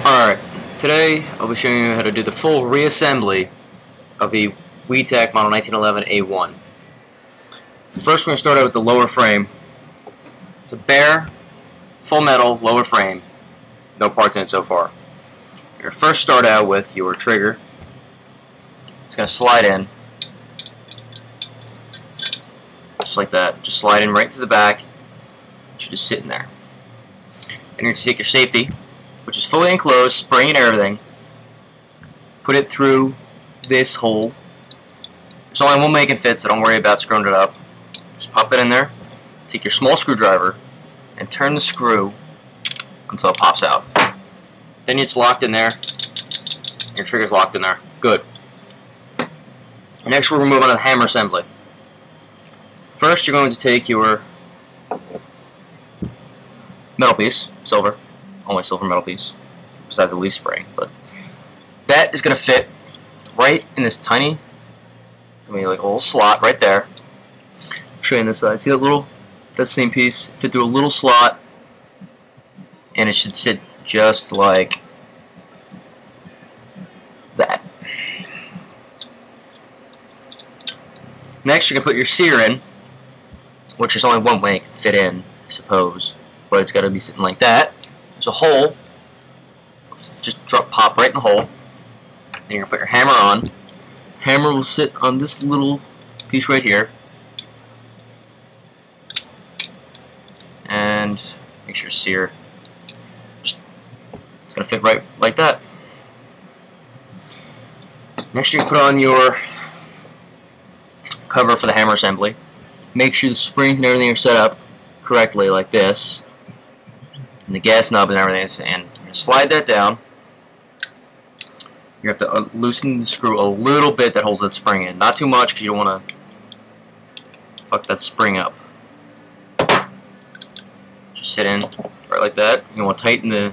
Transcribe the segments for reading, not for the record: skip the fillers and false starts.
Alright, today I'll be showing you how to do the full reassembly of the WeTech Model 1911 A1. First we're going to start out with the lower frame. It's a bare, full metal lower frame. No parts in it so far. You're going to first start out with your trigger. It's going to slide in. Just like that. Just slide in right to the back. It should just sit in there. And you're going to take your safety, which is fully enclosed, spring and everything. Put it through this hole. There's only one way it can fit, so don't worry about screwing it up. Just pop it in there. Take your small screwdriver and turn the screw until it pops out. Then it's locked in there. Your trigger's locked in there. Good. Next we're going to move on to the hammer assembly. First you're going to take your metal piece, silver. Only silver metal piece, besides the leaf spring, but that is going to fit right in this tiny, like a little slot right there. I'll show you on this side. See that same piece? Fit through a little slot, and it should sit just like that. Next, you're going to put your sear in, which there's only one way it can fit in, I suppose, but it's got to be sitting like that. There's a hole. Just pop right in the hole. Then you're going to put your hammer on. Hammer will sit on this little piece right here. And make sure sear. It's going to fit right like that. Next you put on your cover for the hammer assembly. Make sure the springs and everything are set up correctly like this. And the gas knob and everything, and you're going to slide that down. You have to loosen the screw a little bit that holds that spring in. Not too much because you don't want to fuck that spring up. Just sit in right like that. You want to tighten the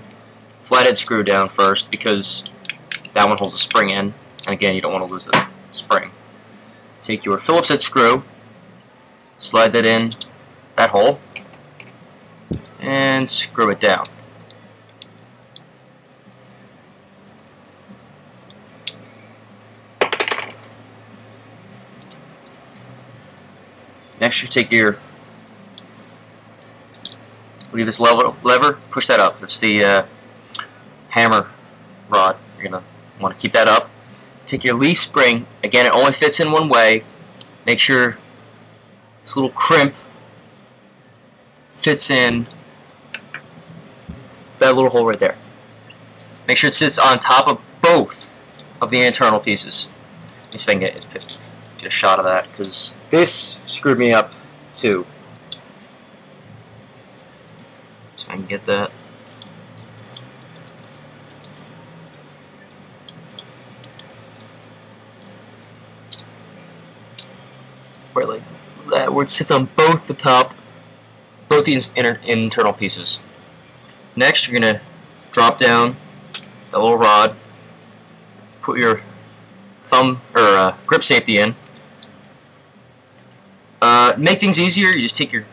flathead screw down first because that one holds the spring in. And again, you don't want to lose the spring. Take your Phillips head screw, slide that in that hole, and screw it down. Next you take your, leave this lever, push that up. That's the hammer rod. You're going to want to keep that up. Take your leaf spring, again it only fits in one way. Make sure this little crimp fits in that little hole right there. Make sure it sits on top of both of the internal pieces. Let me see if I can get a shot of that, because this screwed me up too. So I can get that. Right like that, where it sits on both the top, both these internal pieces. Next, you're going to drop down the little rod, put your thumb or grip safety in. Make things easier, you just take your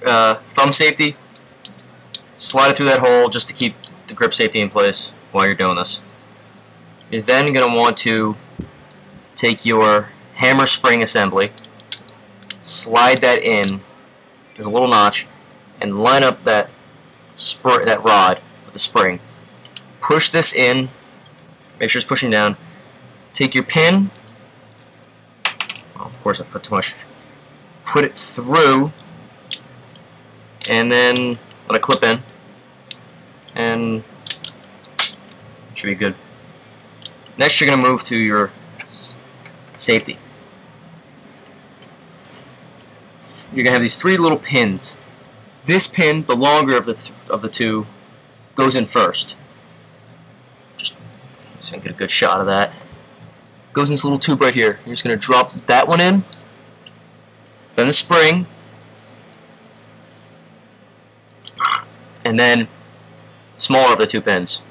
thumb safety, slide it through that hole just to keep the grip safety in place while you're doing this. You're then going to want to take your hammer spring assembly, slide that in, there's a little notch, and line up that rod with the spring. Push this in, make sure it's pushing down. Take your pin, well, of course I put too much, put it through, and then let it clip in, and it should be good. Next you're going to move to your safety. You're going to have these three little pins. This pin, the longer of the two, goes in first. Just so I can get a good shot of that. Goes in this little tube right here. You're just going to drop that one in, then the spring, and then smaller of the two pins.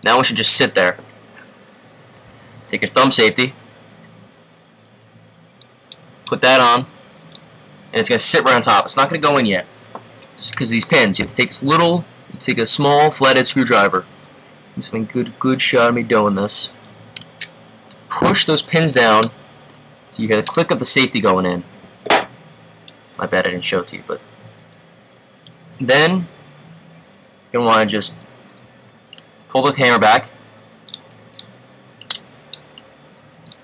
Now we should just sit there. Take your thumb safety, put that on, and it's going to sit right on top. It's not going to go in yet because these pins. You have to take this little, you take a small flathead screwdriver, It's been good shot of me doing this. Push those pins down so you hear the click of the safety going in. My bad, I didn't show it to you, but then you're gonna want to just pull the camera back.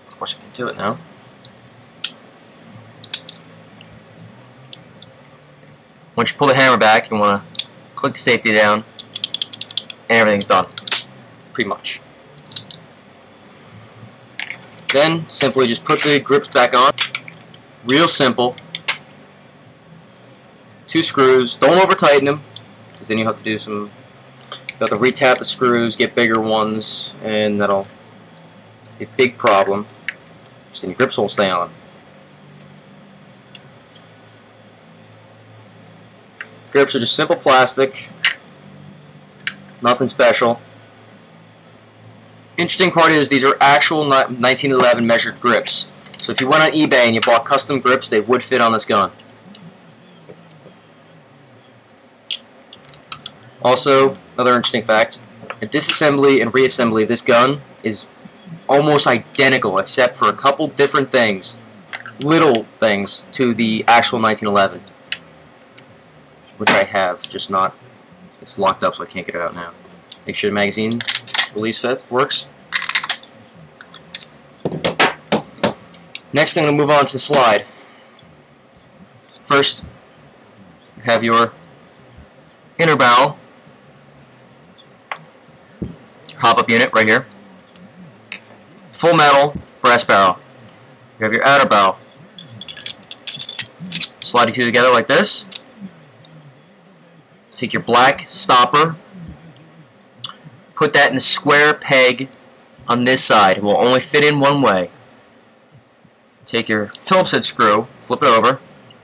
Of course, I can do it now. Once you pull the hammer back, you want to click the safety down, and everything's done. Pretty much. Then, simply just put the grips back on. Real simple. 2 screws. Don't over tighten them, because then you have to do some. You have to retap the screws, get bigger ones, and that'll be a big problem. So then your grips will stay on. Grips are just simple plastic, nothing special. Interesting part is these are actual 1911 measured grips. So if you went on eBay and you bought custom grips, they would fit on this gun. Also, another interesting fact, the disassembly and reassembly of this gun is almost identical except for a couple different things, little things, to the actual 1911. Which I have, just not, it's locked up so I can't get it out now. Make sure the magazine release fit works. Next thing, I'm going to move on to the slide. First, you have your inner barrel, pop-up unit right here. Full metal brass barrel. You have your outer barrel. Slide the two together like this. Take your black stopper, put that in a square peg on this side. It will only fit in one way. Take your Phillips head screw, flip it over,